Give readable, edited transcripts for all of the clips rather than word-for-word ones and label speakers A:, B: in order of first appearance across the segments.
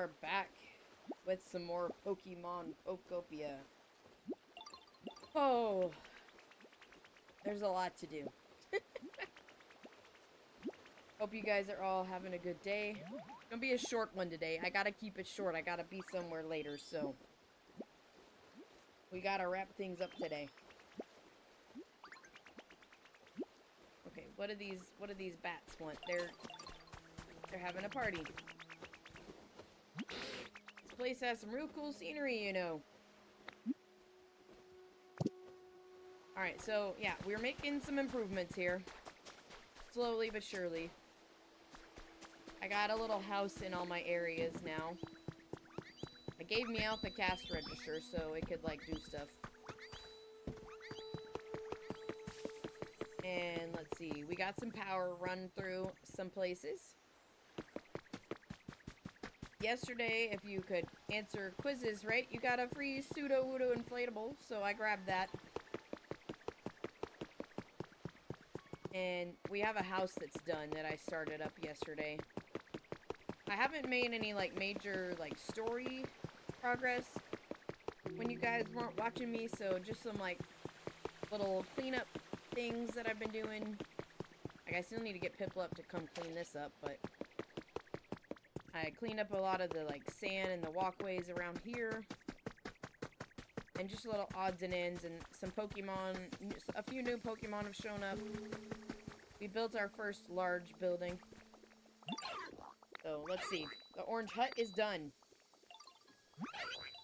A: are back with some more Pokemon Pokopia. Oh, there's a lot to do. Hope you guys are all having a good day. It's gonna be a short one today. I gotta keep it short. I gotta be somewhere later, so we gotta wrap things up today. Okay, what do these bats want? They're having a party. This place has some real cool scenery, you know. Alright, so yeah, we're making some improvements here. Slowly but surely. I got a little house in all my areas now. It gave me out the cast register so it could, like, do stuff. And let's see, we got some power run through some places. Yesterday, if you could answer quizzes right, you got a free pseudo-wudo inflatable, so I grabbed that. And we have a house that's done that I started up yesterday. I haven't made any, like, major, like, story progress when you guys weren't watching me, so just some, like, little cleanup things that I've been doing. Like, I still need to get Piplup up to come clean this up, but I cleaned up a lot of the, like, sand and the walkways around here. And just little odds and ends, and some Pokemon, a few new Pokemon have shown up. We built our first large building. So, let's see. The orange hut is done.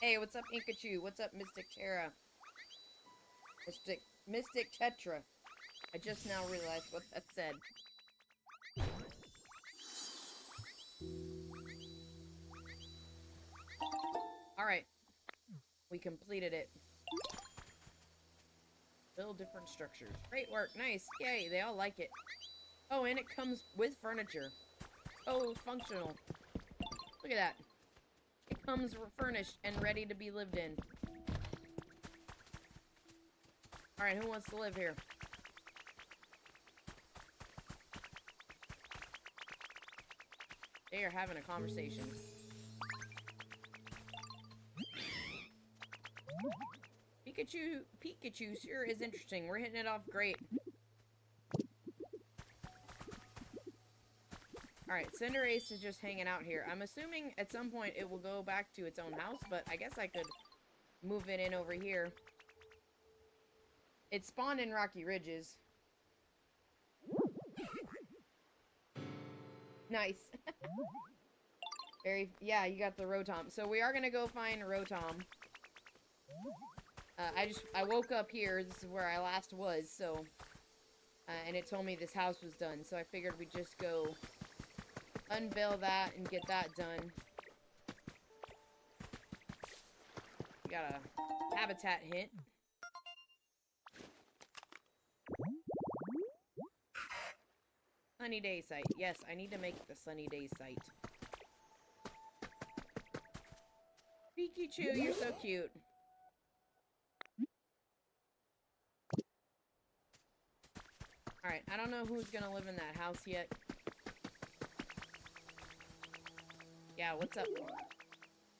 A: Hey, what's up, Inkachu? What's up, Mystic Terra? Mystic Tetra. I just now realized what that said. Alright. We completed it. Build different structures. Great work. Nice. Yay, they all like it. Oh, and it comes with furniture. Oh, functional. Look at that. It comes furnished and ready to be lived in. Alright, who wants to live here? They are having a conversation. Pikachu sure is interesting. We're hitting it off great. Alright, Cinderace is just hanging out here. I'm assuming at some point it will go back to its own house, but I guess I could move it in over here. It spawned in Rocky Ridges. Nice. Yeah, you got the Rotom. So we are gonna go find Rotom. I woke up here. This is where I last was, so... and it told me this house was done, so I figured we'd just go unveil that and get that done. We got a habitat hint. Sunny day site. Yes, I need to make the sunny day site. Pikachu, you're so cute. Alright, I don't know who's gonna live in that house yet. Yeah, what's up?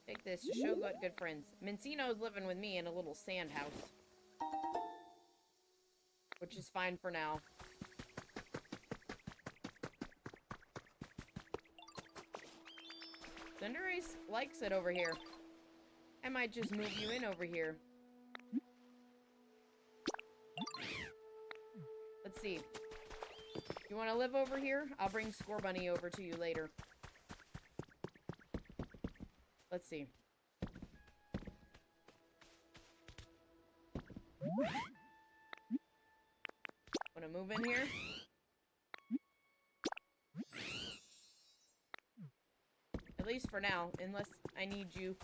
A: Take this to show good friends. Mincino's living with me in a little sand house. Which is fine for now. Cinderace likes it over here. I might just move you in over here. Let's see. You want to live over here? I'll bring Scorbunny over to you later. Let's see. Want to move in here? At least for now, unless I need you.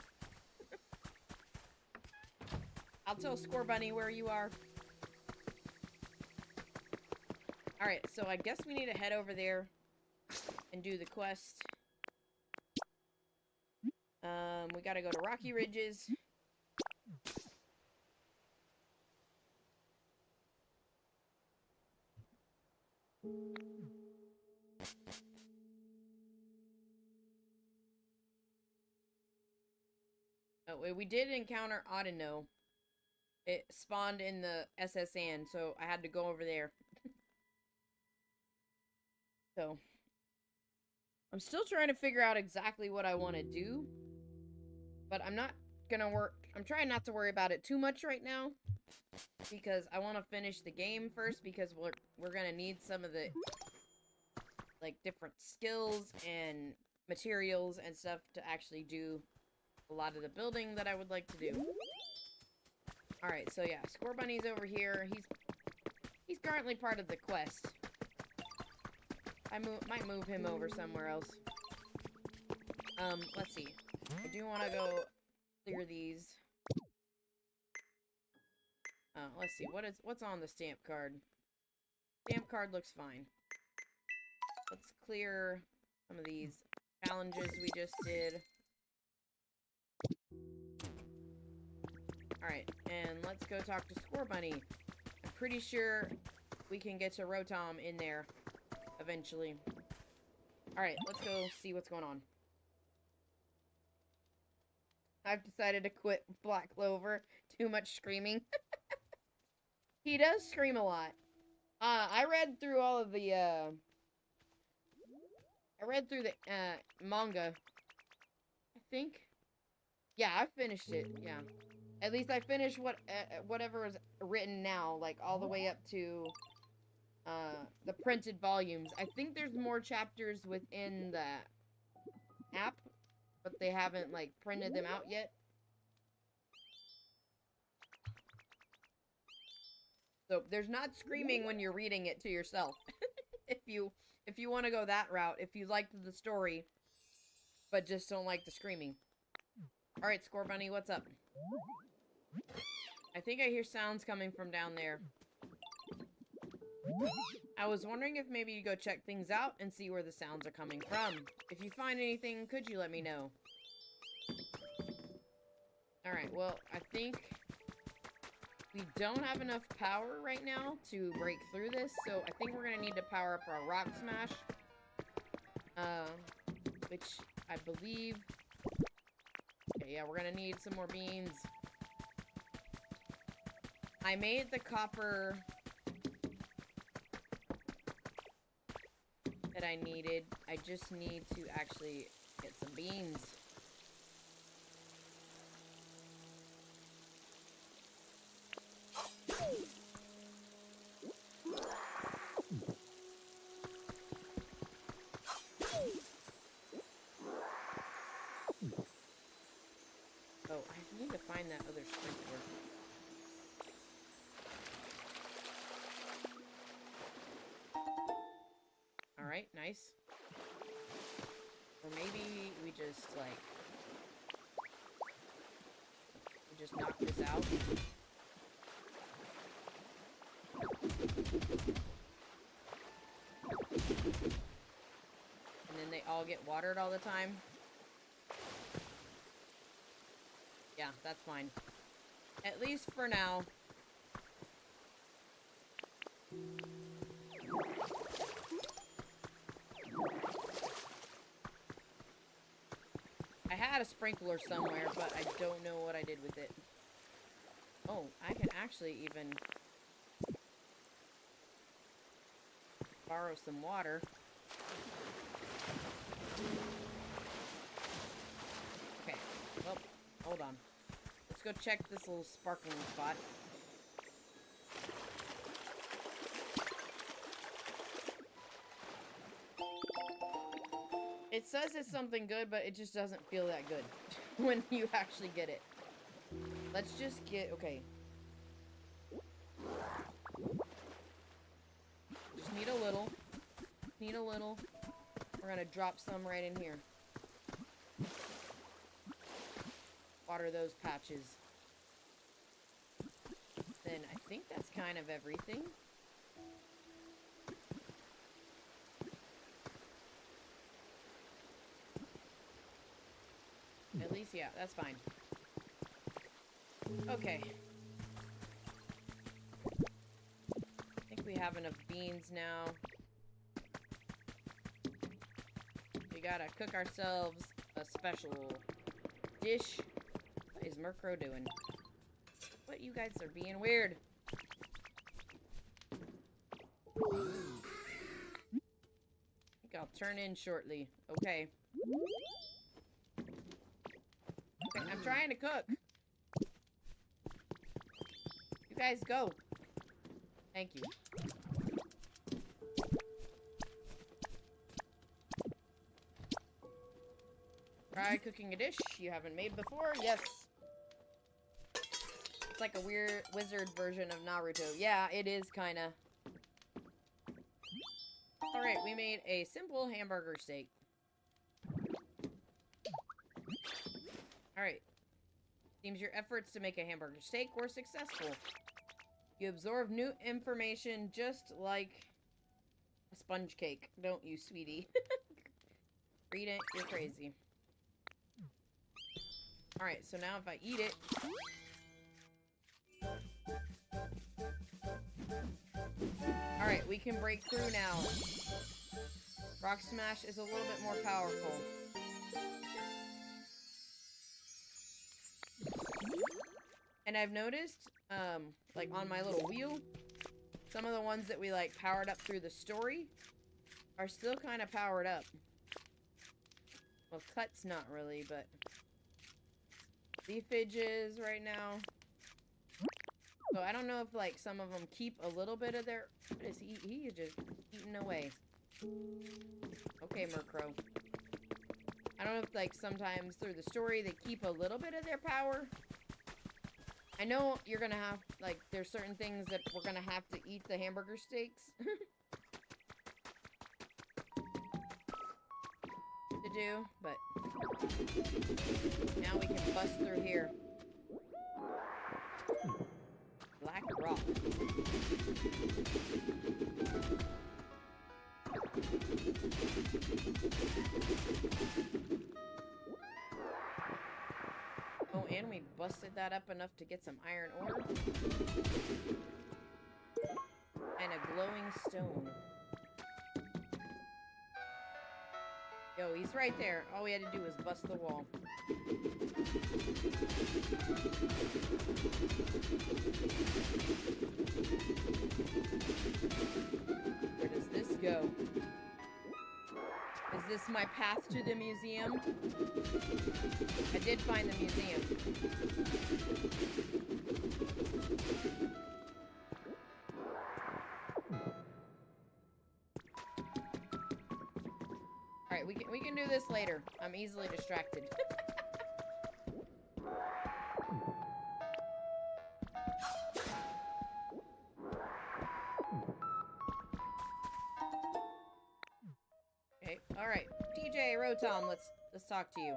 A: I'll tell Scorbunny where you are. Alright, so I guess we need to head over there and do the quest. We gotta go to Rocky Ridges. Oh, we did encounter Audino. It spawned in the SSN, so I had to go over there. So, I'm still trying to figure out exactly what I want to do. But I'm not gonna I'm trying not to worry about it too much right now. Because I want to finish the game first, because we're gonna need some of the, like, different skills and materials and stuff to actually do a lot of the building that I would like to do. Alright, so yeah, Score Bunny's over here. He's currently part of the quest. I might move him over somewhere else. Let's see. I do want to go clear these. Let's see. What's on the stamp card? Stamp card looks fine. Let's clear some of these challenges we just did. Alright, and let's go talk to Score Bunny. I'm pretty sure we can get to Rotom in there eventually. Alright, let's go see what's going on. I've decided to quit Black Clover. Too much screaming. He does scream a lot. I read through all of the, I read through the, manga. I think. Yeah, I finished it, yeah. At least I finished whatever is written now, like, all the way up to, the printed volumes. I think there's more chapters within the app, but they haven't, like, printed them out yet. So, there's not screaming when you're reading it to yourself. If you want to go that route, if you liked the story, but just don't like the screaming. Alright, Score Bunny, what's up? I think I hear sounds coming from down there. I was wondering if maybe you go check things out and see where the sounds are coming from. If you find anything, could you let me know? Alright, well, I think we don't have enough power right now to break through this, so I think we're gonna need to power up our Rock Smash. Which I believe... Okay, yeah, we're gonna need some more beans. I made the copper that I needed. I just need to actually get some beans. Oh, I need to find that other sprinkler. Alright, nice. Or maybe we just, like... we just knock this out. And then they all get watered all the time. Yeah, that's fine. At least for now. I had a sprinkler somewhere, but I don't know what I did with it. Oh, I can actually even borrow some water. Okay, well, hold on. Let's go check this little sparkling spot. It says it's something good, but it just doesn't feel that good when you actually get it. Let's just get... okay. Just need a little. Need a little. We're gonna drop some right in here. Water those patches. Then I think that's kind of everything. At least, yeah, that's fine. Okay. I think we have enough beans now. We gotta cook ourselves a special dish. What is Murkrow doing? What, you guys are being weird. I think I'll turn in shortly. Okay. Okay, I'm trying to cook. You guys go. Thank you. Try cooking a dish you haven't made before? Yes. It's like a weird wizard version of Naruto. Yeah, it is kinda. Alright, we made a simple hamburger steak. Alright. Seems your efforts to make a hamburger steak were successful. You absorb new information just like a sponge cake. Don't you, sweetie? Read it, you're crazy. Alright, so now if I eat it... Alright, we can break through now. Rock Smash is a little bit more powerful. And I've noticed, like on my little wheel, some of the ones that we like powered up through the story are still kind of powered up. Well, Cut's not really, but... Leafage is right now. So I don't know if like some of them keep a little bit of their... What is he? He is just eating away. Okay, Murkrow. I don't know if like sometimes through the story they keep a little bit of their power. I know you're gonna have, like, there's certain things that we're gonna have to eat the hamburger steaks. to do, but now we can bust through here. Black rock. Oh, and we busted that up enough to get some iron ore. And a glowing stone. Yo, he's right there. All we had to do was bust the wall. Where does this go? Is this my path to the museum? I did find the museum. Alright, we can do this later. I'm easily distracted. Okay, alright. DJ Rotom, let's talk to you.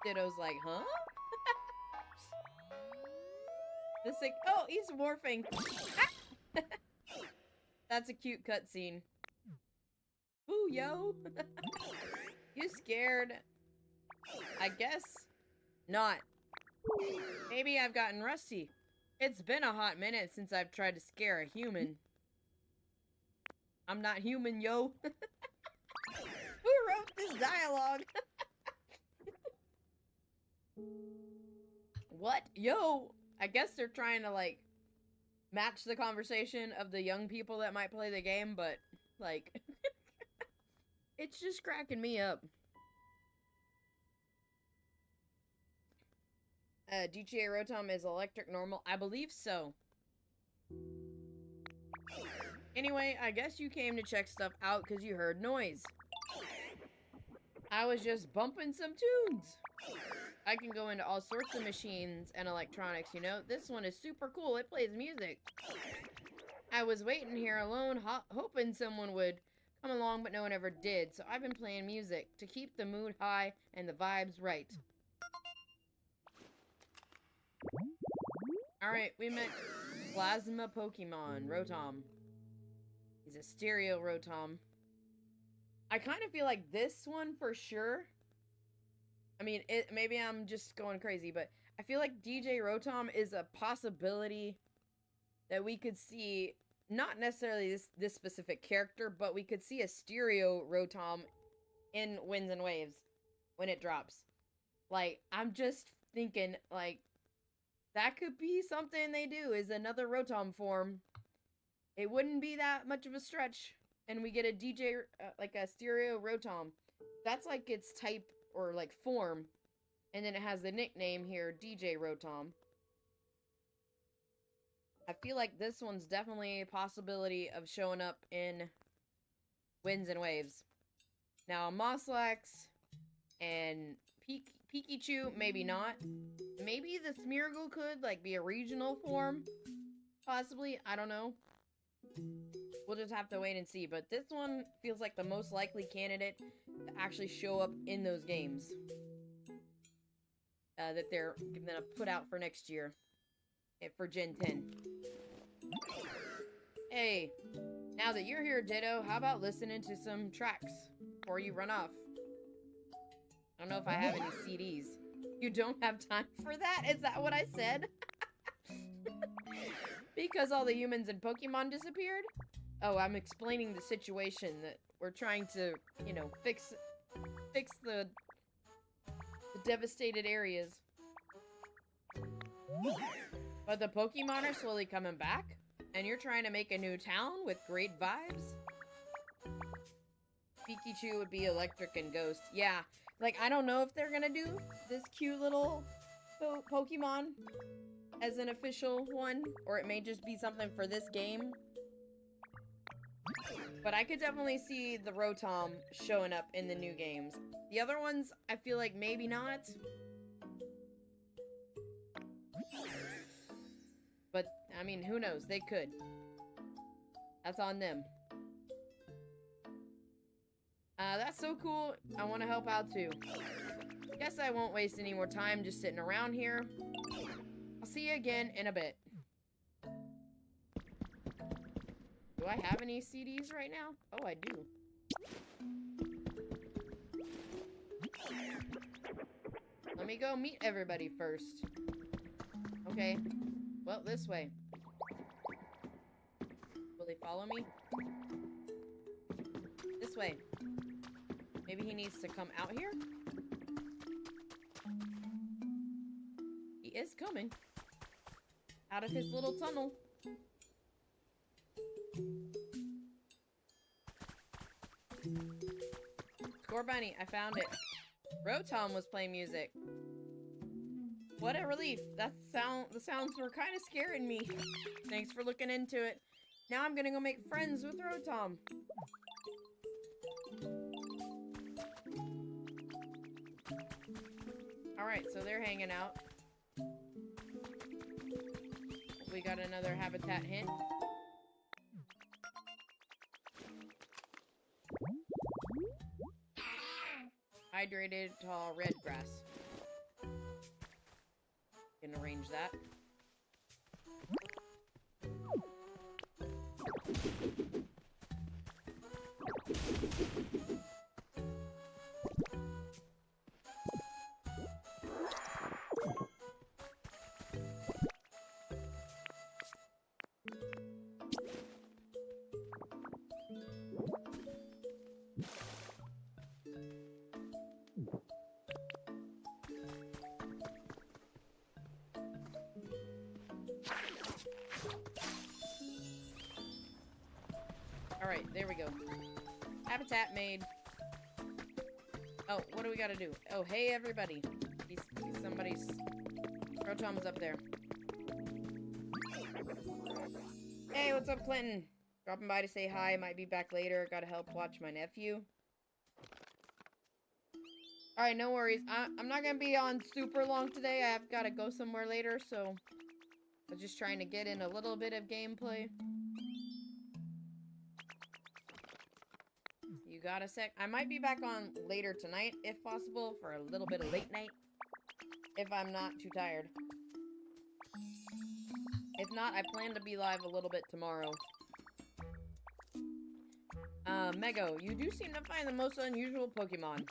A: Ditto's like, huh? This like, oh, he's morphing. Ah! That's a cute cutscene. Ooh, yo. You scared? I guess not. Maybe I've gotten rusty. It's been a hot minute since I've tried to scare a human. I'm not human, yo. Who wrote this dialogue? What? Yo! I guess they're trying to, like, match the conversation of the young people that might play the game, but, like, it's just cracking me up. DGA Rotom is electric normal? I believe so. Anyway, I guess you came to check stuff out because you heard noise. I was just bumping some tunes. I can go into all sorts of machines and electronics, you know? This one is super cool. It plays music. I was waiting here alone, hoping someone would come along, but no one ever did. So I've been playing music to keep the mood high and the vibes right. Alright, we met Plasma Pokemon, Rotom. He's a stereo Rotom. I kind of feel like this one for sure. I mean, maybe I'm just going crazy, but I feel like DJ Rotom is a possibility that we could see not necessarily this specific character, but we could see a stereo Rotom in Winds and Waves when it drops. Like, I'm just thinking, like, that could be something they do, is another Rotom form. It wouldn't be that much of a stretch, and we get a DJ, like a stereo Rotom. That's like its type, or like form, and then it has the nickname here, DJ Rotom. I feel like this one's definitely a possibility of showing up in Winds and Waves. Now, Moslax and Pikachu, maybe not. Maybe the Smeargle could, like, be a regional form. Possibly, I don't know. We'll just have to wait and see. But this one feels like the most likely candidate to actually show up in those games. That they're gonna put out for next year. For Gen 10. Hey, now that you're here, Ditto, how about listening to some tracks before you run off? I don't know if I have any CDs. You don't have time for that? Is that what I said? Because all the humans and Pokemon disappeared? Oh, I'm explaining the situation that we're trying to, you know, fix the devastated areas. But the Pokemon are slowly coming back, and you're trying to make a new town with great vibes? Pikachu would be electric and ghost. Yeah, like, I don't know if they're gonna do this cute little Pokemon as an official one, or it may just be something for this game. But I could definitely see the Rotom showing up in the new games. The other ones, I feel like maybe not. But, I mean, who knows? They could. That's on them. That's so cool. I want to help out too. Guess I won't waste any more time just sitting around here. I'll see you again in a bit. Do I have any CDs right now? Oh, I do. Let me go meet everybody first. Okay. Well, this way. Will they follow me? This way. Maybe he needs to come out here? He is coming. Out of his little tunnel. Score Bunny, I found it. Rotom was playing music. What a relief. The sounds were kind of scaring me. Thanks for looking into it. Now I'm gonna go make friends with Rotom. Alright, so they're hanging out. We got another habitat hint. Hydrated tall red grass. Can arrange that. Alright, there we go. Habitat made. Oh, what do we gotta do? Oh, hey everybody. Somebody's... Rotom's up there. Hey, what's up, Clinton? Dropping by to say hi. Might be back later. Gotta help watch my nephew. Alright, no worries. I'm not gonna be on super long today. I've gotta go somewhere later, so... I'm just trying to get in a little bit of gameplay. You got a sec? I might be back on later tonight, if possible, for a little bit of late night. If I'm not too tired. If not, I plan to be live a little bit tomorrow. Mego, you do seem to find the most unusual Pokemon.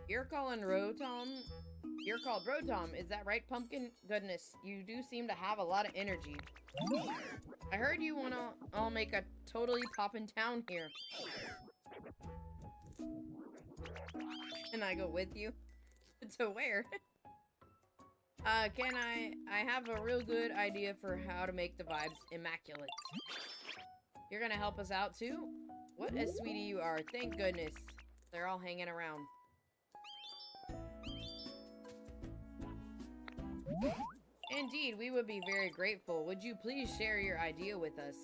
A: You're calling Rotom? You're called Rotom, is that right, Pumpkin? Goodness, you do seem to have a lot of energy. I heard you wanna all make a totally poppin' town here. Can I go with you? To where? Can I have a real good idea for how to make the vibes immaculate. You're gonna help us out too? What a sweetie you are, thank goodness. They're all hanging around. Indeed, we would be very grateful. Would you please share your idea with us?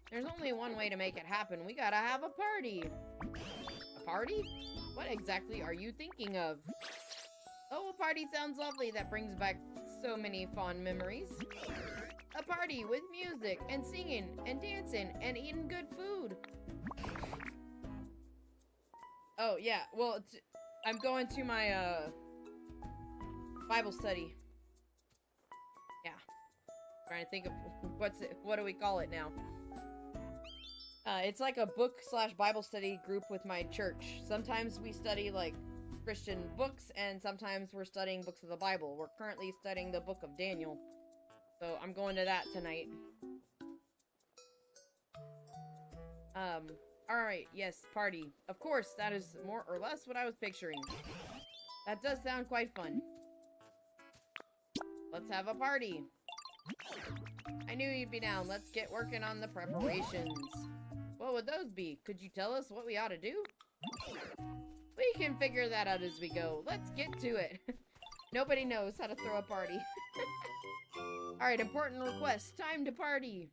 A: There's only one way to make it happen. We gotta have a party. A party? What exactly are you thinking of? Oh, a party sounds lovely. That brings back so many fond memories. A party with music and singing and dancing and eating good food. Oh, yeah. Well, I'm going to my, Bible study. Yeah. Trying to think of what do we call it now? It's like a book / Bible study group with my church. Sometimes we study like Christian books and sometimes we're studying books of the Bible. We're currently studying the book of Daniel. So I'm going to that tonight. Alright, yes, party. Of course, that is more or less what I was picturing. That does sound quite fun. Let's have a party. I knew you'd be down. Let's get working on the preparations. What would those be? Could you tell us what we ought to do? We can figure that out as we go. Let's get to it. Nobody knows how to throw a party. Alright, important request. Time to party.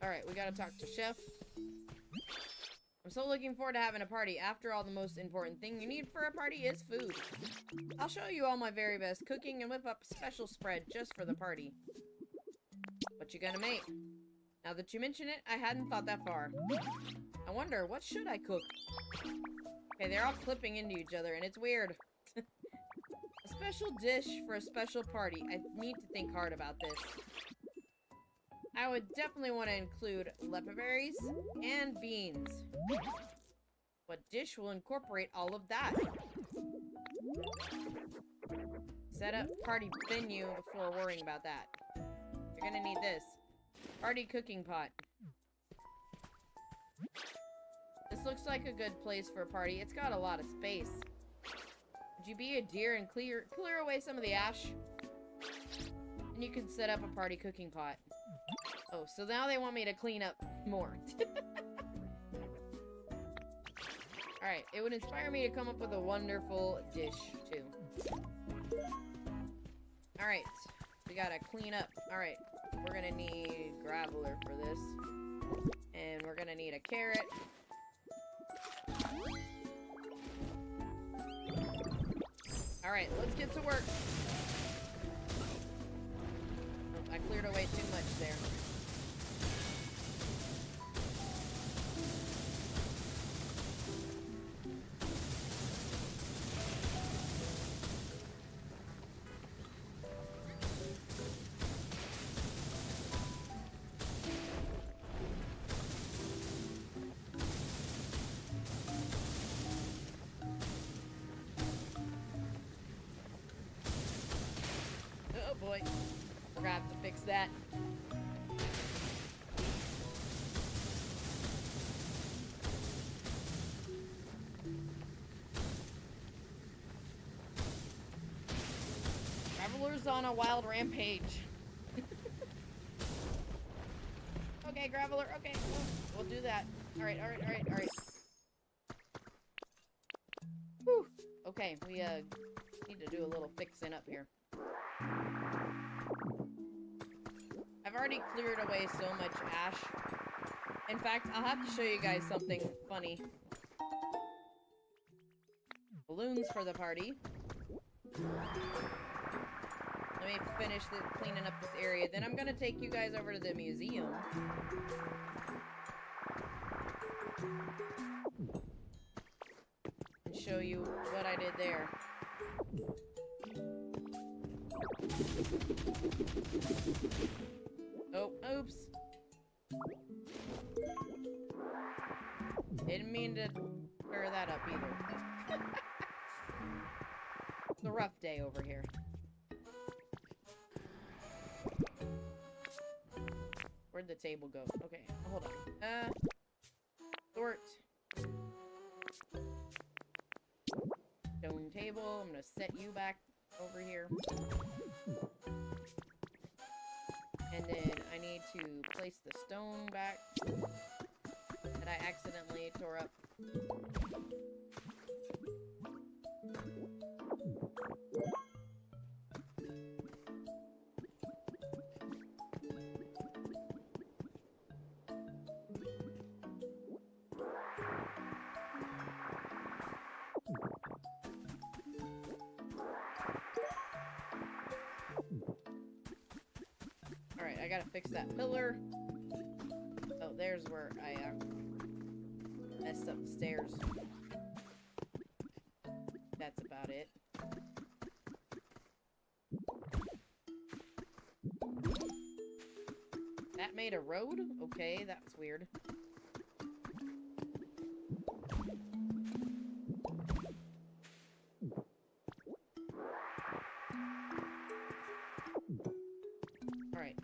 A: Alright, we gotta talk to Chef. I'm so looking forward to having a party. After all, the most important thing you need for a party is food. I'll show you all my very best cooking and whip up a special spread just for the party. What you gonna make? Now that you mention it, I hadn't thought that far. I wonder, what should I cook? Okay, they're all clipping into each other, and it's weird. A special dish for a special party. I need to think hard about this. I would definitely want to include leper berries and beans. What dish will incorporate all of that? Set up party venue before worrying about that. You're gonna need this. Party cooking pot. This looks like a good place for a party. It's got a lot of space. Would you be a dear and clear away some of the ash? And you can set up a party cooking pot. Oh, so now they want me to clean up more. Alright, it would inspire me to come up with a wonderful dish, too. Alright, we gotta clean up. Alright, we're gonna need graveler for this. And we're gonna need a carrot. Alright, let's get to work. Oh, I cleared away too much there. Oh boy, we're gonna have to fix that. Traveler's on a wild rampage. Okay, Graveler, okay, we'll do that. Alright. Whew. Okay, we need to do a little fixing up here. I've already cleared away so much ash. In fact, I'll have to show you guys something funny. Balloons for the party. Let me finish cleaning up this area. Then I'm gonna take you guys over to the museum. And show you what I did there. Oh, oops. Didn't mean to stir that up either. It's a rough day over here. Where'd the table go? Okay, hold on. Sort. Stone table. I'm gonna set you back over here. And then I need to place the stone back that I accidentally tore up. Alright, I gotta fix that pillar. Oh, there's where I messed up the stairs. That's about it. That made a road? Okay, that's weird. Alright.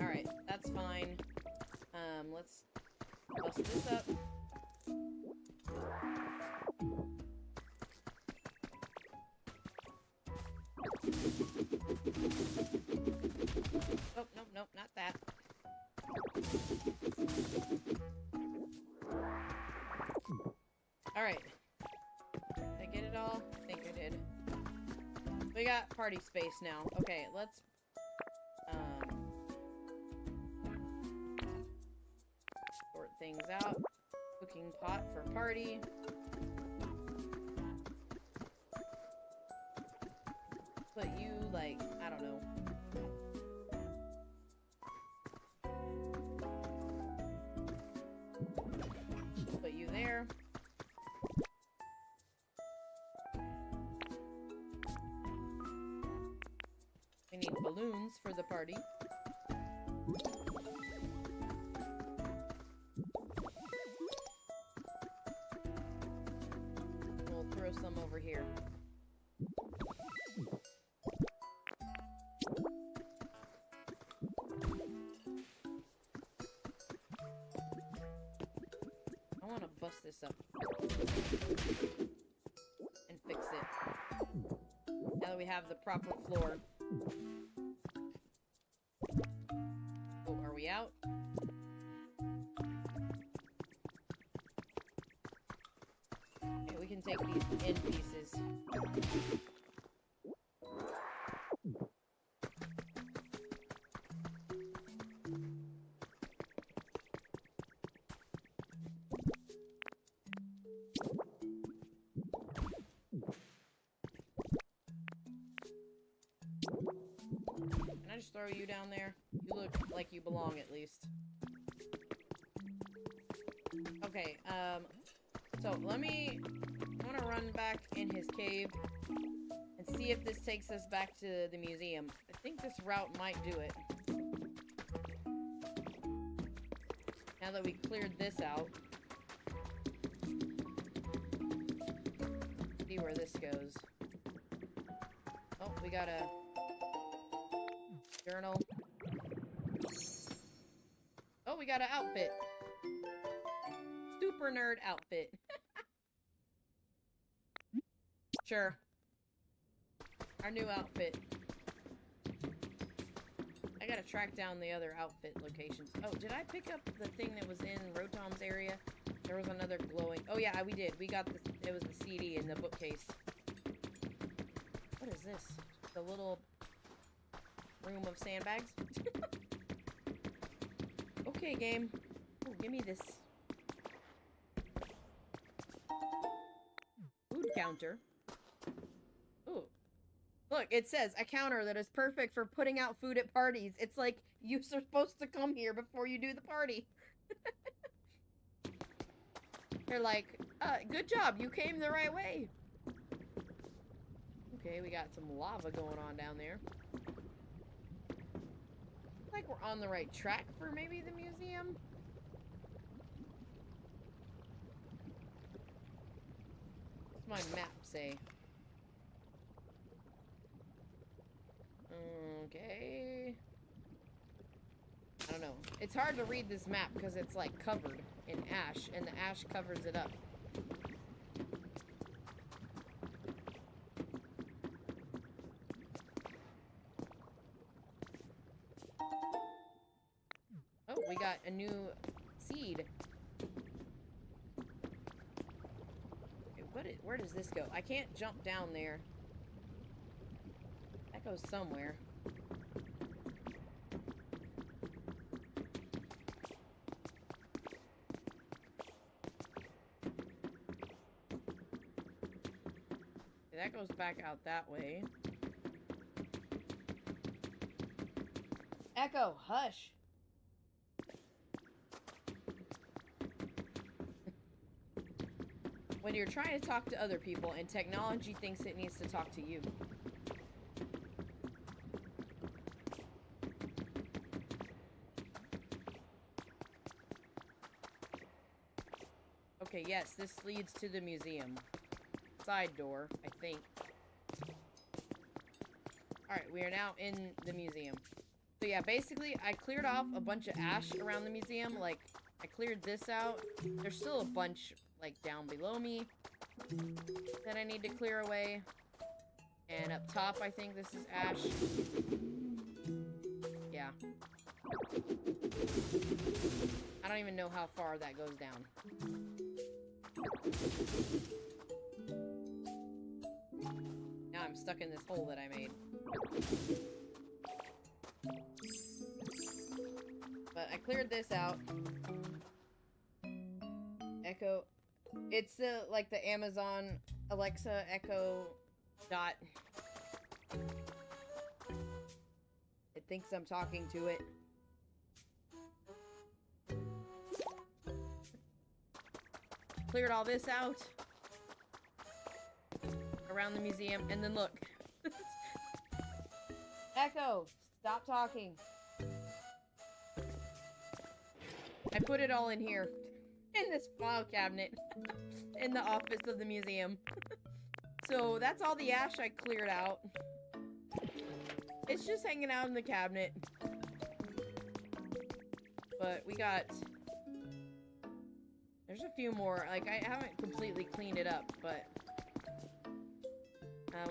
A: Alright, that's fine. Let's bust this up. Oh, nope, nope, not that. Alright. Did I get it all? I think I did. We got party space now. Okay, let's sort things out. Cooking pot for party. Put you, like, I don't know. Put you there. We need balloons for the party. We'll throw some over here. I want to bust this up and fix it. Now that we have the proper floor. Oh, are we out? Okay, we can take these end pieces. Can I just throw you down there? You look like you belong, at least. Okay, so I want to run back in his cave and see if this takes us back to the museum. I think this route might do it. Now that we cleared this out. See where this goes. Oh, we got a journal. Oh, we got an outfit. Super nerd outfit. Sure. Our new outfit. I gotta track down the other outfit locations. Oh, did I pick up the thing that was in Rotom's area? There was another glowing... Oh yeah, we did. We got this. It was the CD in the bookcase. What is this? The little room of sandbags? Okay, game. Oh, give me this. Food counter. Ooh. Look, it says, a counter that is perfect for putting out food at parties. It's like, you're supposed to come here before you do the party. They're like, good job, you came the right way. Okay, we got some lava going on down there. Looks like we're on the right track for maybe the museum. What's my map say? Okay. I don't know. It's hard to read this map because it's like covered in ash, and the ash covers it up. Oh, we got a new seed. Okay, where does this go? I can't jump down there. That goes somewhere. That goes back out that way. Echo, hush. When you're trying to talk to other people and technology thinks it needs to talk to you. Okay, yes, this leads to the museum. Side door, I think. Alright, we are now in the museum. So yeah, basically, I cleared off a bunch of ash around the museum. Like, I cleared this out. There's still a bunch, like, down below me that I need to clear away. And up top, I think this is ash. Yeah. I don't even know how far that goes down. Now I'm stuck in this hole that I made. But I cleared this out. Echo. It's like the Amazon Alexa Echo Dot. It thinks I'm talking to it. Cleared all this out around the museum, and then look. Echo, stop talking. I put it all in here, in this file cabinet, in the office of the museum. So that's all the ash I cleared out. It's just hanging out in the cabinet. But we got... There's a few more. Like, I haven't completely cleaned it up, but...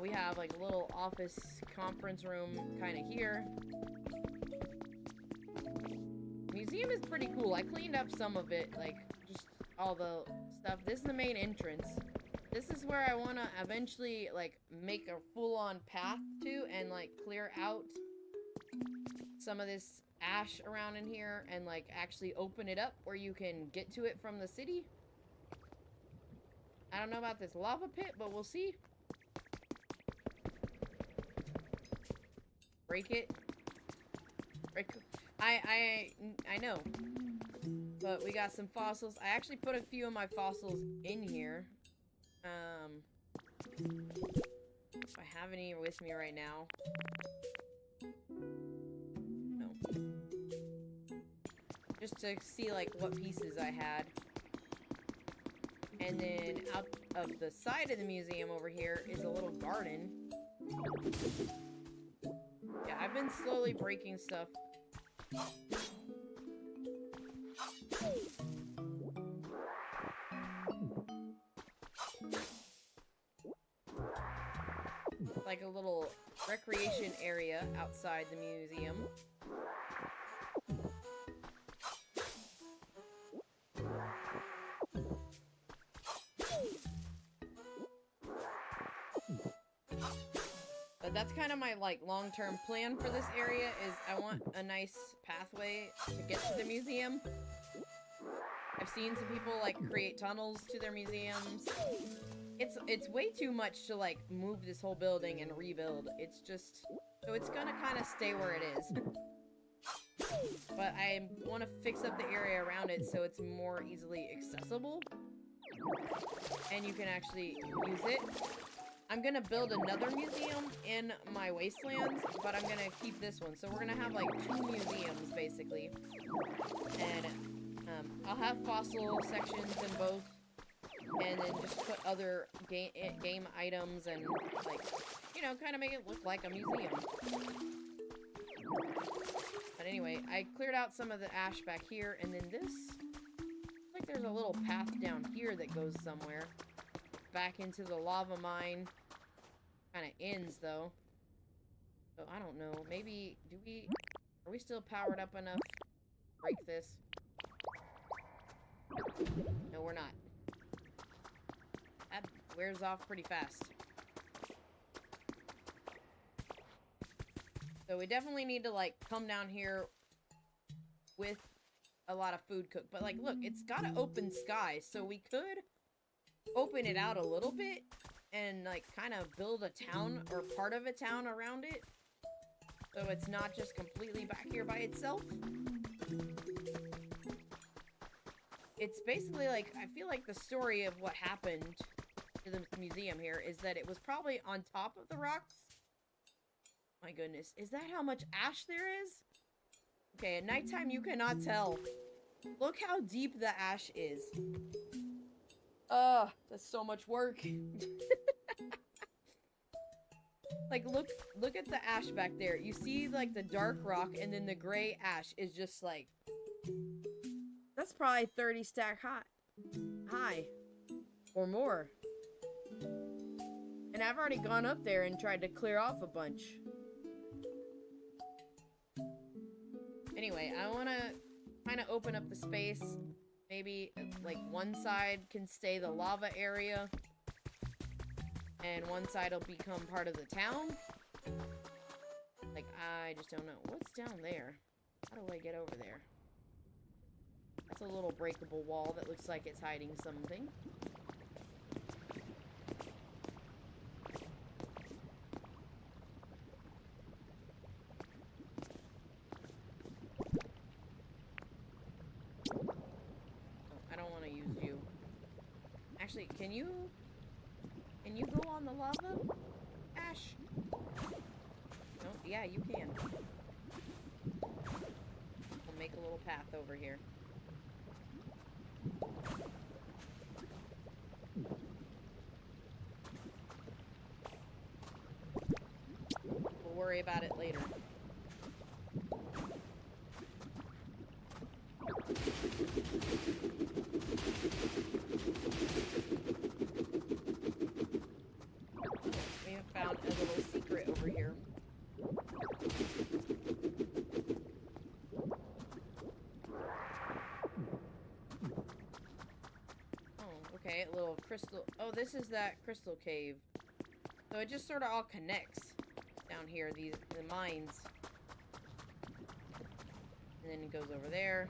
A: we have, like, a little office conference room kind of here. Museum is pretty cool. I cleaned up some of it, like, just all the stuff. This is the main entrance. This is where I want to eventually, like, make a full-on path to and, like, clear out some of this ash around in here and, like, actually open it up where you can get to it from the city. I don't know about this lava pit, but we'll see. Break it. Break. I know. But we got some fossils. I actually put a few of my fossils in here. If I have any with me right now. No. Just to see, like, what pieces I had. And then out of the side of the museum over here is a little garden. Yeah, I've been slowly breaking stuff. Like a little recreation area outside the museum. But that's kind of my, like, long-term plan for this area is I want a nice pathway to get to the museum. I've seen some people, like, create tunnels to their museums. It's way too much to, like, move this whole building and rebuild. It's just... So it's gonna kind of stay where it is. But I want to fix up the area around it so it's more easily accessible. and you can actually use it. I'm gonna build another museum in my wastelands, but I'm gonna keep this one. So we're gonna have like 2 museums basically, and I'll have fossil sections in both, and then just put other game items and like, you know, kind of make it look like a museum. But anyway, I cleared out some of the ash back here, and then this, like there's a little path down here that goes somewhere back into the lava mine. Kind of ends though, so I don't know. Maybe are we still powered up enough to break this? No, we're not. That wears off pretty fast. So we definitely need to like come down here with a lot of food cooked. But like, look, it's got an open sky, so we could open it out a little bit and like kind of build a town or part of a town around it, so it's not just completely back here by itself. It's basically like, I feel like the story of what happened to the museum here is that it was probably on top of the rocks. My goodness, is that how much ash there is? Okay, at nighttime you cannot tell. Look how deep the ash is. That's so much work. Like, look at the ash back there. You see, like, the dark rock, and then the gray ash is just, like... That's probably 30 stack high. Or more. And I've already gone up there and tried to clear off a bunch. Anyway, I want to kind of open up the space. Maybe, like, one side can stay the lava area, and one side will become part of the town. Like, I just don't know. What's down there? How do I get over there? That's a little breakable wall that looks like it's hiding something. Actually, can you go on the lava, Ash? No, yeah, you can. We'll make a little path over here. We'll worry about it later. We have found a little secret over here. Oh, okay, a little crystal. Oh, this is that crystal cave. So it just sort of all connects down here, the mines. And then it goes over there.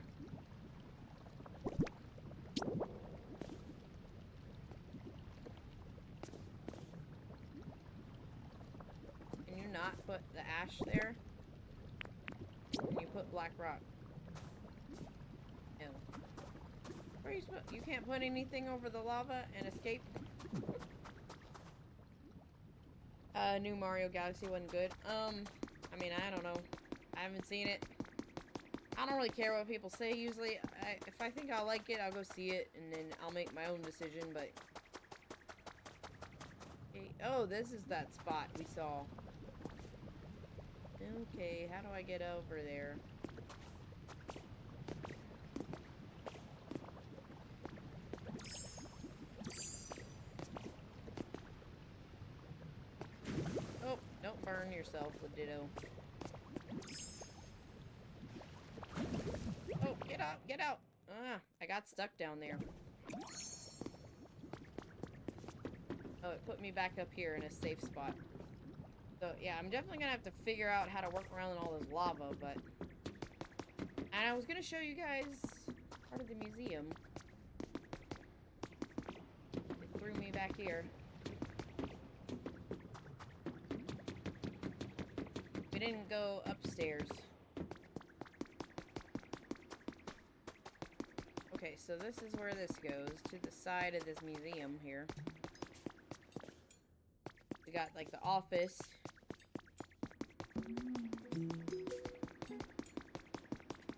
A: Can you not put the ash there? Can you put black rock? No. Where are you supposed? You can't put anything over the lava and escape? New Mario Galaxy wasn't good. I mean, I don't know. I haven't seen it. I don't really care what people say usually. If I think I like it, I'll go see it, and then I'll make my own decision, but... Okay. Oh, this is that spot we saw. Okay, how do I get over there? Oh, don't burn yourself, Ditto. Oh, get out, get out! Ah, I got stuck down there. Oh, it put me back up here in a safe spot. So, yeah, I'm definitely gonna have to figure out how to work around all this lava, but... And I was gonna show you guys part of the museum. It threw me back here. We didn't go upstairs. Okay, Okay, so this is where this goes, to the side of this museum here. We got, like, the office.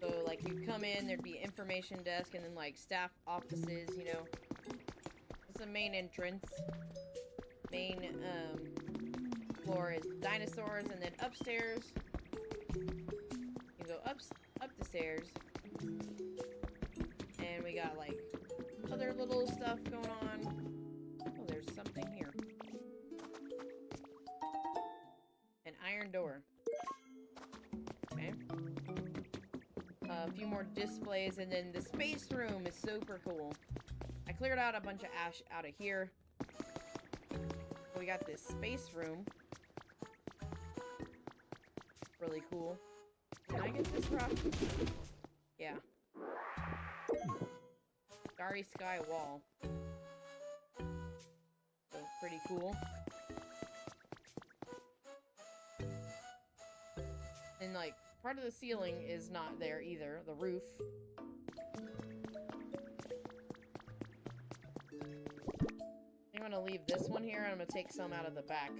A: So, like, you come in, there'd be information desk, and then, like, staff offices, you know. It's the main entrance. Main, floor is dinosaurs, and then upstairs, you go up the stairs, and we got, like, other little stuff going on. Oh, there's something here. An iron door. Okay. A few more displays, and then the space room is super cool. I cleared out a bunch of ash out of here. So we got this space room. Really cool. Can I get this rock? Yeah. Starry sky wall. So pretty cool. And like, part of the ceiling is not there either. The roof. I'm gonna leave this one here, and I'm gonna take some out of the back.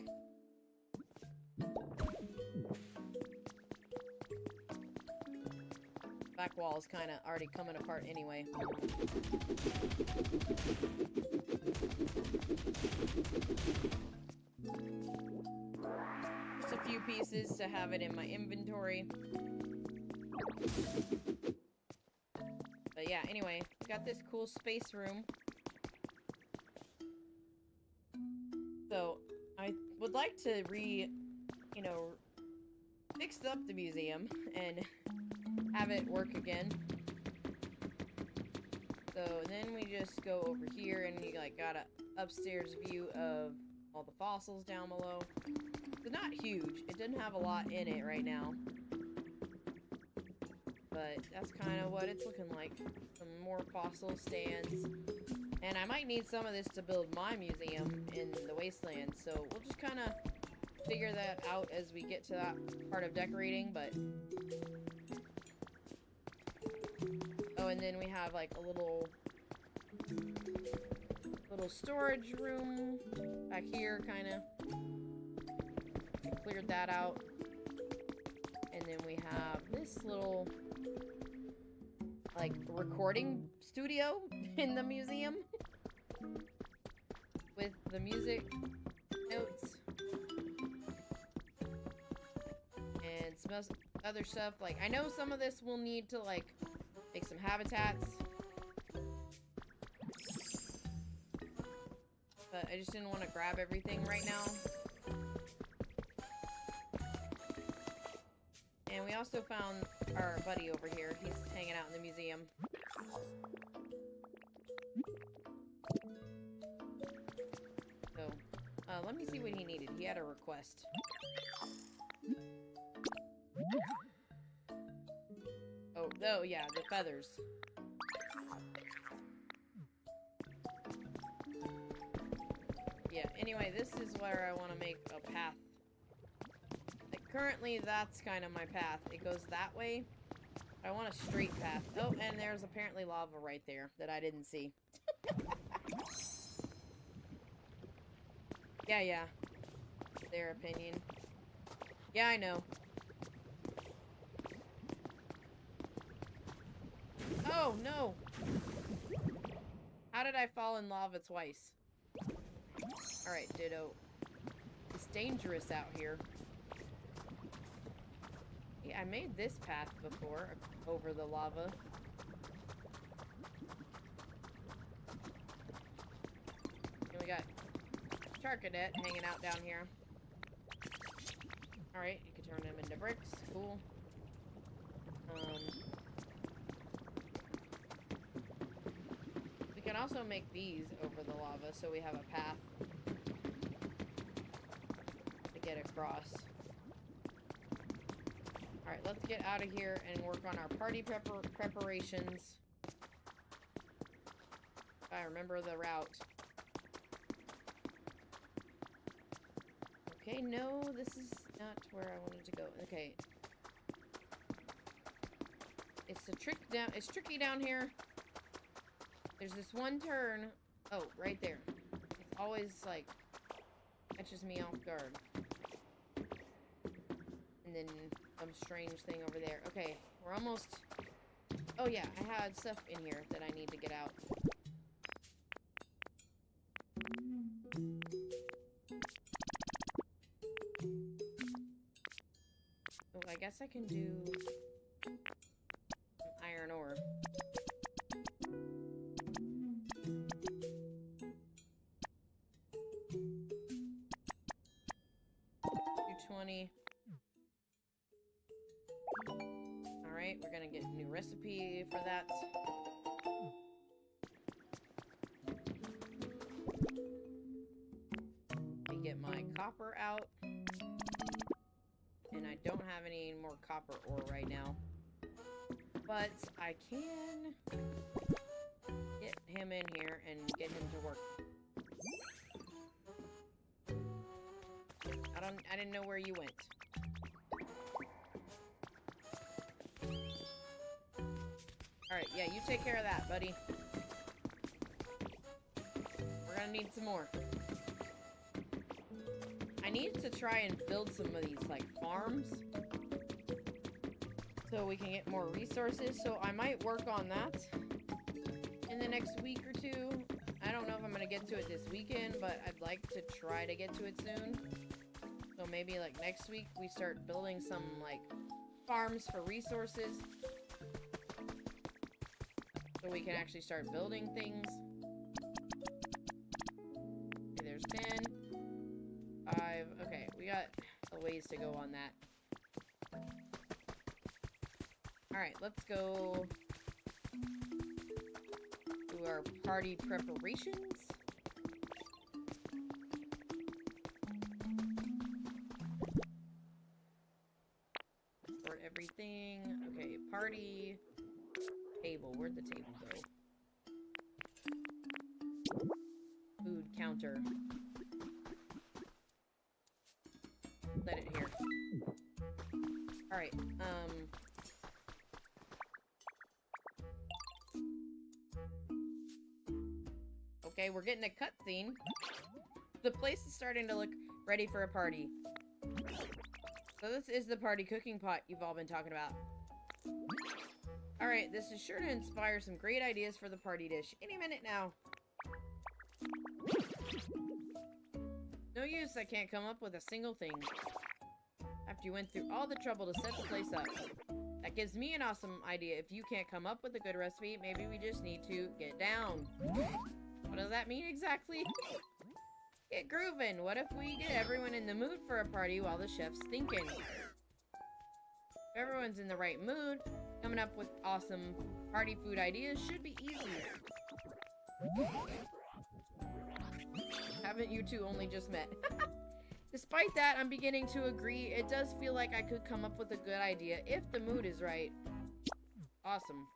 A: Back wall is kind of already coming apart anyway. Just a few pieces to have it in my inventory. But yeah, anyway, we got this cool space room. So, I would like to fix up the museum and have it work again. So then we just go over here, and you like got a upstairs view of all the fossils down below. It's not huge. It doesn't have a lot in it right now. But that's kind of what it's looking like. Some more fossil stands. And I might need some of this to build my museum in the wasteland. So we'll just kind of figure that out as we get to that part of decorating. But oh, and then we have like a little storage room back here, kind of. Cleared that out. And then we have this little like recording studio in the museum with the music notes and some other stuff. Like, I know some of this will need to like make some habitats, but I just didn't want to grab everything right now. And we also found our buddy over here. He's hanging out in the museum. So, let me see what he needed. He had a request. Oh, yeah, the feathers. Yeah, anyway, this is where I want to make a path. Currently, that's kind of my path. It goes that way. I want a straight path. Oh, and there's apparently lava right there that I didn't see. Yeah. Their opinion. Yeah, I know. Oh, no. How did I fall in lava twice? Alright, Ditto. It's dangerous out here. I made this path before, over the lava. And we got Charcadet hanging out down here. Alright, you can turn them into bricks. Cool. We can also make these over the lava, so we have a path to get across. Alright, let's get out of here and work on our party preparations. If I remember the route. Okay, no, this is not where I wanted to go. Okay. It's tricky down here. There's this one turn. Oh, right there. It's always, like, catches me off guard. And then some strange thing over there. Okay, we're almost... Oh, yeah, I had stuff in here that I need to get out. Oh, I guess I can do some iron ore. 220. Alright, we're gonna get a new recipe for that. Let me get my copper out. And I don't have any more copper ore right now. But I can get him in here and get him to work. I didn't know where you went. Alright, yeah, you take care of that, buddy. We're gonna need some more. I need to try and build some of these, like, farms. So we can get more resources. So I might work on that in the next week or two. I don't know if I'm gonna get to it this weekend, but I'd like to try to get to it soon. So maybe, like, next week we start building some, like, farms for resources. So we can actually start building things. Okay, there's 10. 5. Okay, we got a ways to go on that. Alright, let's go do our party preparations. Sort everything. Okay, party. Table. Where'd the table go? Food counter. Let it here. Alright, okay, we're getting a cutscene. The place is starting to look ready for a party. So this is the party cooking pot you've all been talking about. Alright, this is sure to inspire some great ideas for the party dish. Any minute now. No use, I can't come up with a single thing. After you went through all the trouble to set the place up. That gives me an awesome idea. If you can't come up with a good recipe, maybe we just need to get down. What does that mean exactly? Get grooving. What if we get everyone in the mood for a party while the chef's thinking? If everyone's in the right mood, coming up with awesome party food ideas should be easy. Haven't you two only just met? Despite that, I'm beginning to agree. It does feel like I could come up with a good idea if the mood is right. Awesome.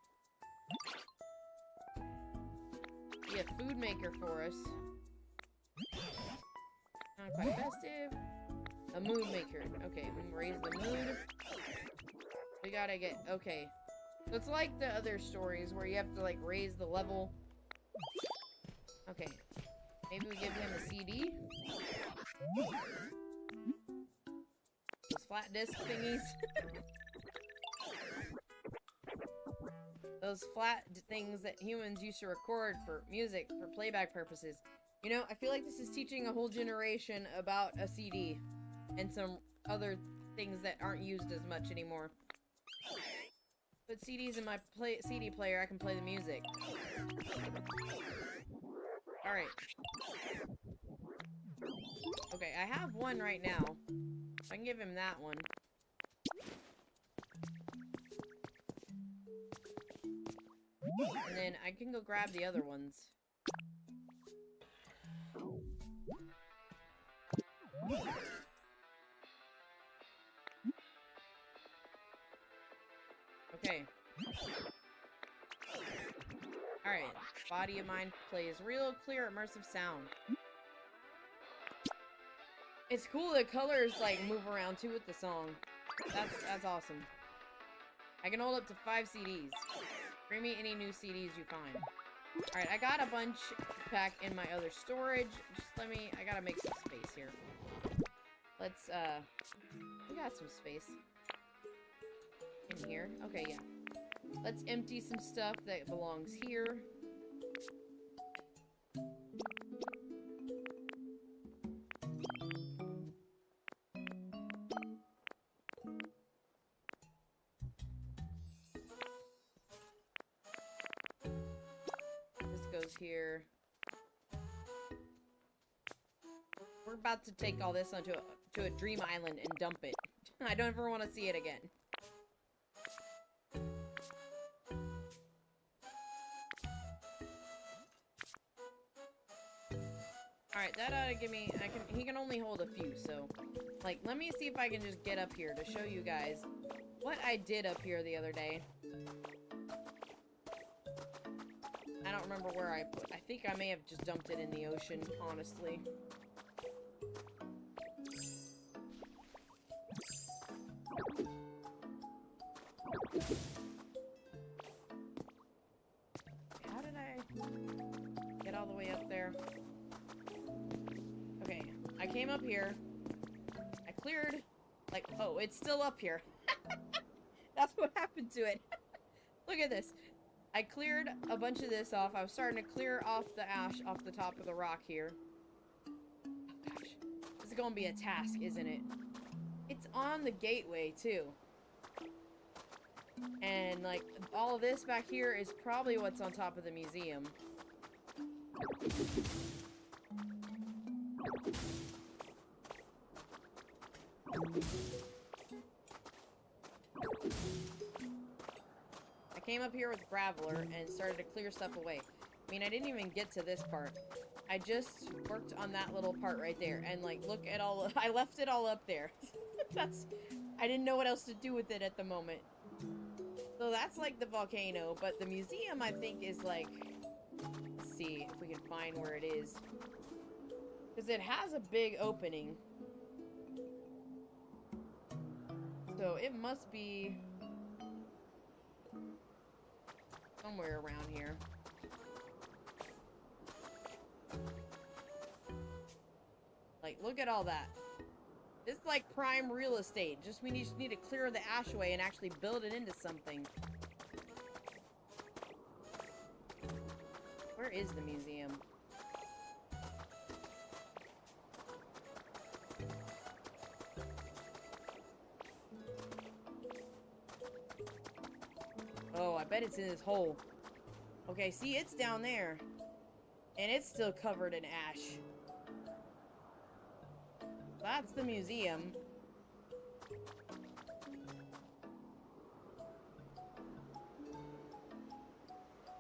A: Be a food maker for us. Not quite festive. A mood maker. Okay, we can raise the mood. We gotta get... Okay. So it's like the other stories where you have to, like, raise the level. Okay. Maybe we give him a CD. Those flat disc thingies. Those flat things that humans used to record for music, for playback purposes. You know, I feel like this is teaching a whole generation about a CD. And some other things that aren't used as much anymore. Put CDs in my CD player, I can play the music. Alright. Okay, I have one right now. I can give him that one. And then I can go grab the other ones. Okay. Alright. Body of mine plays real clear, immersive sound. It's cool that colors, like, move around, too, with the song. That's awesome. I can hold up to 5 CDs. Bring me any new CDs you find. Alright, I got a bunch back in my other storage. Just I gotta make some space here. Let's, we got some space. In here. Okay, yeah. Let's empty some stuff that belongs here. This goes here. We're about to take all this onto a dream island and dump it. I don't ever want to see it again. Alright, that ought to give me... he can only hold a few, so... Like, let me see if I can just get up here to show you guys what I did up here the other day. I don't remember where I put... I think I may have just dumped it in the ocean, honestly. How did I get all the way up there? Okay, I came up here. I cleared, like, oh, it's still up here. That's what happened to it. Look at this. I cleared a bunch of this off. I was starting to clear off the ash off the top of the rock here. Oh, gosh. This is gonna be a task, isn't it? It's on the gateway, too. And, like, all of this back here is probably what's on top of the museum. I came up here with Graveler and started to clear stuff away. I mean, I didn't even get to this part. I just worked on that little part right there. And, like, look at all... I left it all up there. I didn't know what else to do with it at the moment. So that's, like, the volcano. But the museum, I think, is, like... Let's see if we can find where it is. Because it has a big opening. So it must be... somewhere around here. Like, look at all that. This is like prime real estate. We just need to clear the ash away and actually build it into something. Where is the museum? Oh, I bet it's in this hole. Okay, see, it's down there. And it's still covered in ash. That's the museum.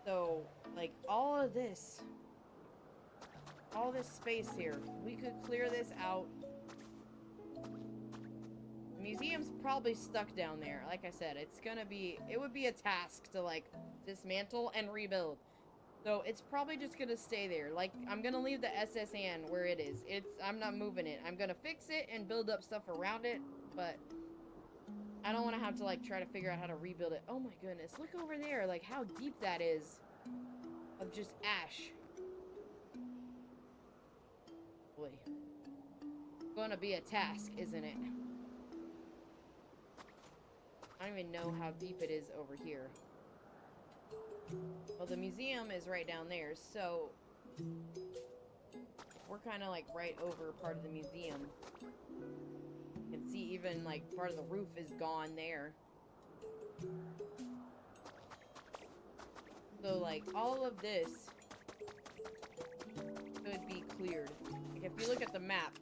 A: So, like, all this space here, we could clear this out. The museum's probably stuck down there. Like I said, it would be a task to, like, dismantle and rebuild. So it's probably just gonna stay there. Like, I'm gonna leave the SS Anne where it is. I'm not moving it. I'm gonna fix it and build up stuff around it, but I don't want to have to, like, try to figure out how to rebuild it. Oh my goodness, look over there, like, how deep that is of just ash. Boy. Gonna be a task, isn't it? I don't even know how deep it is over here. Well, the museum is right down there, so we're kind of like right over part of the museum. You can see even like part of the roof is gone there. So like all of this could be cleared. Like if you look at the map,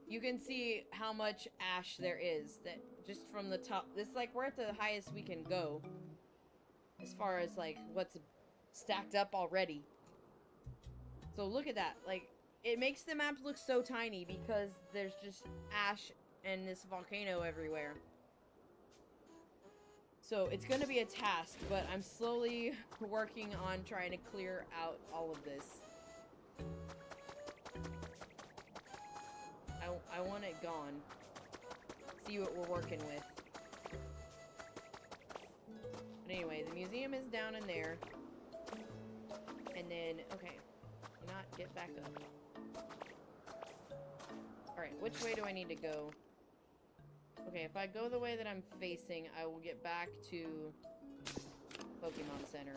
A: you can see how much ash there is that just from the top. This, like, we're at the highest we can go. As far as, like, what's stacked up already. So look at that. Like, it makes the map look so tiny because there's just ash and this volcano everywhere. So it's going to be a task, but I'm slowly working on trying to clear out all of this. I want it gone. See what we're working with. But anyway, the museum is down in there. And then, okay, not get back up. Alright, which way do I need to go? Okay, if I go the way that I'm facing, I will get back to Pokemon Center.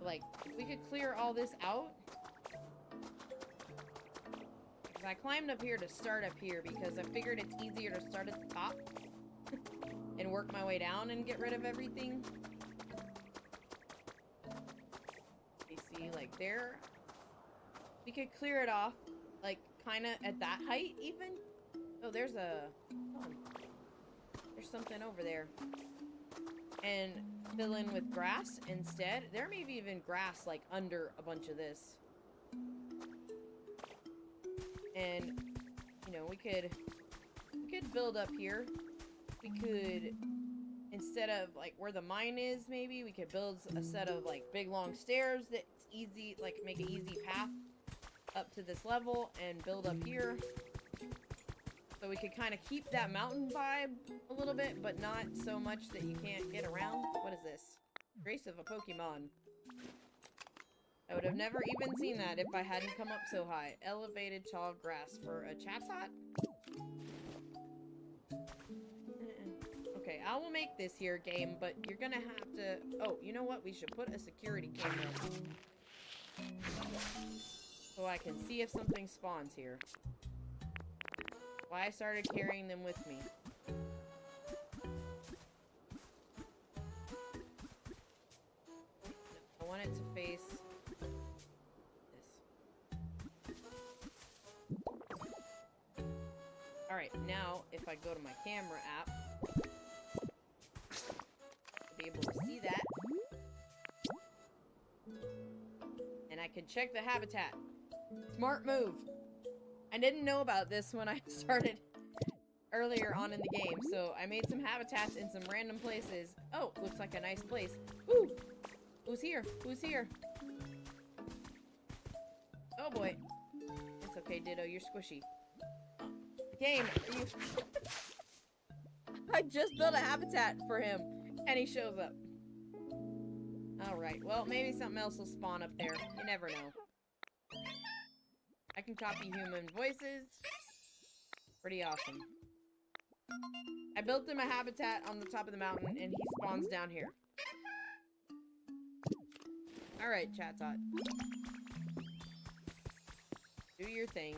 A: Like, we could clear all this out. Because I climbed up here to start up here because I figured it's easier to start at the top and work my way down and get rid of everything. You see, like there, we could clear it off, like kind of at that height even. Oh, there's something over there. And fill in with grass instead. There may be even grass like under a bunch of this. And, you know, we could build up here. We could, instead of like where the mine is, maybe we could build a set of like big long stairs that's easy, like make an easy path up to this level and build up here. So we could kind of keep that mountain vibe a little bit, but not so much that you can't get around. What is this? Trace of a Pokemon. I would have never even seen that if I hadn't come up so high. Elevated tall grass for a Chatot? Okay, I will make this here game, but you're gonna have to... Oh, you know what? We should put a security camera so I can see if something spawns here. Why I started carrying them with me. I want it to face this. Alright, now if I go to my camera app, I'll be able to see that. And I can check the habitat. Smart move. I didn't know about this when I started earlier on in the game, so I made some habitats in some random places. Oh, looks like a nice place. Ooh! Who's here? Who's here? Oh boy. It's okay, Ditto, you're squishy. Game, you... I just built a habitat for him, and he shows up. Alright, well, maybe something else will spawn up there. You never know. I can copy human voices. Pretty awesome. I built him a habitat on the top of the mountain, and he spawns down here. Alright, Chatot. Do your thing.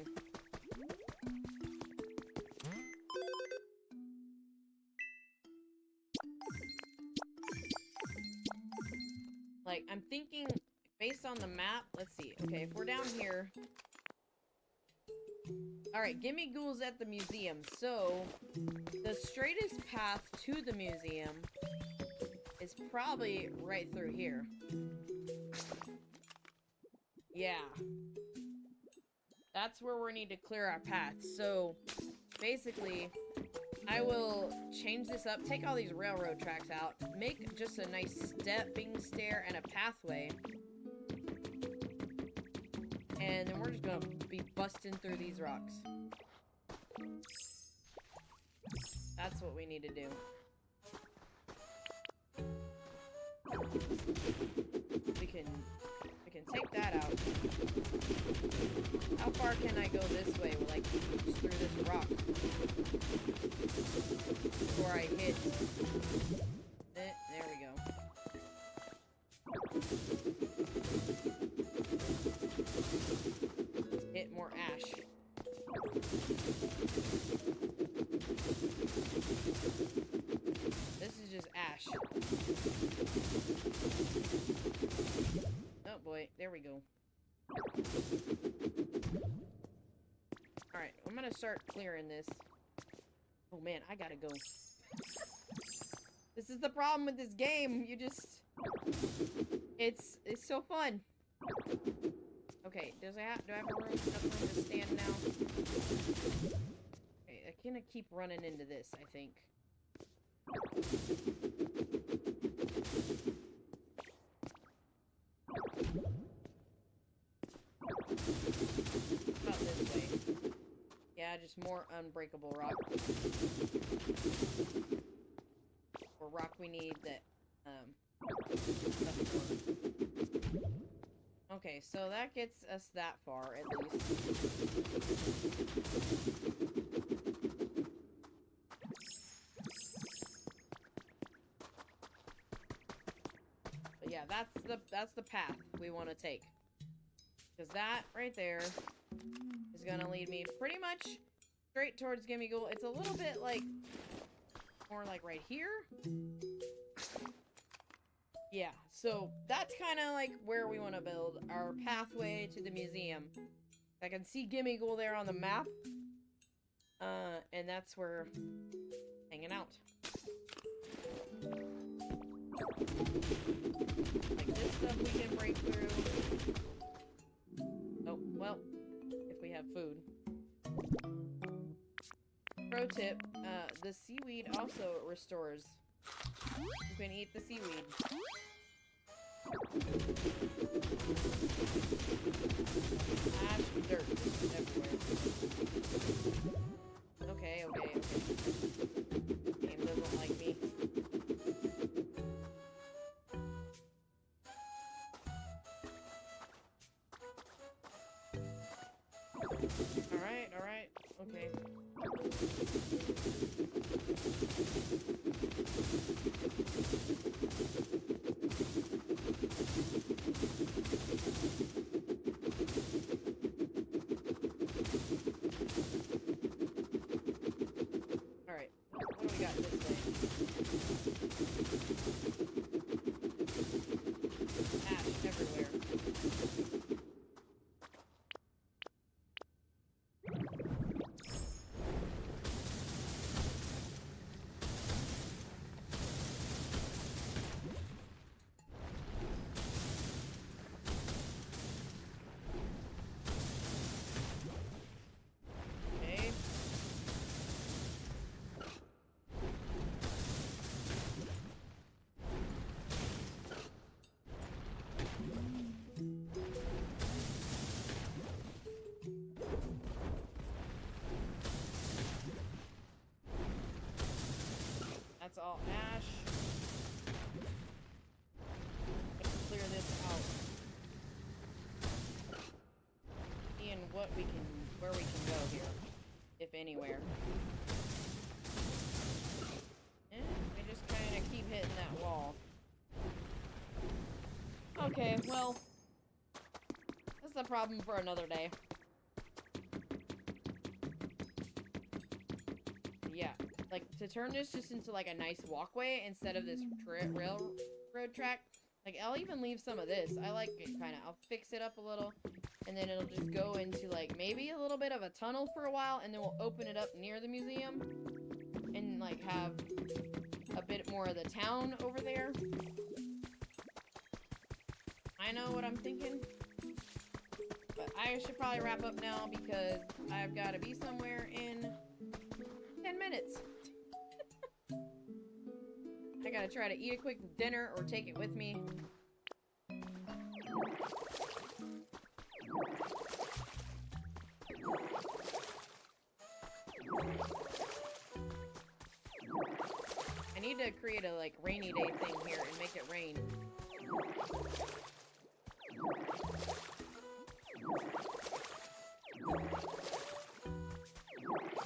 A: Like, I'm thinking, based on the map, let's see. Okay, if we're down here... Alright, gimme ghouls at the museum. So, the straightest path to the museum is probably right through here. Yeah. That's where we need to clear our path. So, basically, I will change this up, take all these railroad tracks out, make just a nice stepping stair and a pathway. And then we're just gonna be busting through these rocks. That's what we need to do. We can take that out. How far can I go this way? Like, just through this rock. Before I hit... There we go. Hit more ash. This is just ash. Oh boy, there we go. Alright, I'm gonna start clearing this. Oh man, I gotta go. This is the problem with this game. You just... It's so fun. Okay, do I have enough room to stand now? Okay, I'm gonna keep running into this, I think. About this way. Yeah, just more unbreakable rock. Or rock we need that, stuff for. Okay, so that gets us that far, at least. But yeah, that's the path we want to take. Because that right there is gonna lead me pretty much straight towards Gimme Ghoul. It's a little bit like more like right here. Yeah, so that's kind of like where we want to build our pathway to the museum. I can see Gimme Ghoul there on the map. And that's where hanging out. Like this stuff we can break through. Oh, well, if we have food. Pro tip, the seaweed also restores. You can eat the seaweed. Ash dirt everywhere. Okay. Game doesn't like me. Alright. Okay. Alright. What do we got this way? Ash everywhere. Okay. That's all ash. Let's clear this out. Seeing where we can go here, if anywhere. We just kind of keep hitting that wall. Okay, well, that's a problem for another day. Yeah, like, to turn this just into, like, a nice walkway instead of this railroad track. Like, I'll even leave some of this. I like it, kind of. I'll fix it up a little, and then it'll just go into, like, maybe a little bit of a tunnel for a while, and then we'll open it up near the museum, and, like, have a bit more of the town over there. I know what I'm thinking. But I should probably wrap up now because I've got to be somewhere in 10 minutes. I gotta try to eat a quick dinner or take it with me. I need to create a, like, rainy day thing here and make it rain.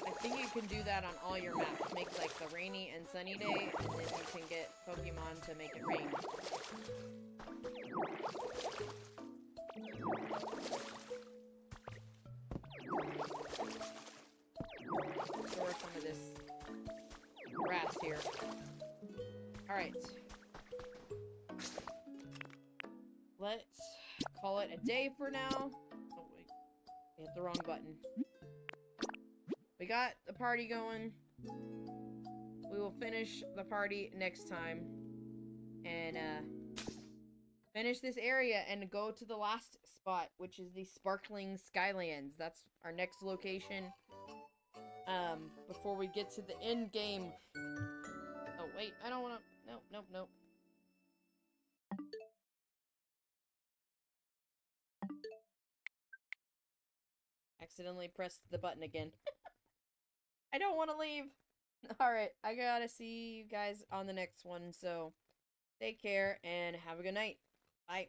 A: I think you can do that on all your maps. Make, like, the rainy and sunny day, and then you can get Pokemon to make it rain. Store some of this grass here. Alright. Let's call it a day for now. Oh, wait. I hit the wrong button. We got the party going. We will finish the party next time. And, finish this area and go to the last spot, which is the Sparkling Skylands. That's our next location. Before we get to the end game. Oh, wait. I don't want to... Nope. Accidentally pressed the button again. I don't want to leave. Alright, I gotta see you guys on the next one, so take care and have a good night. Bye.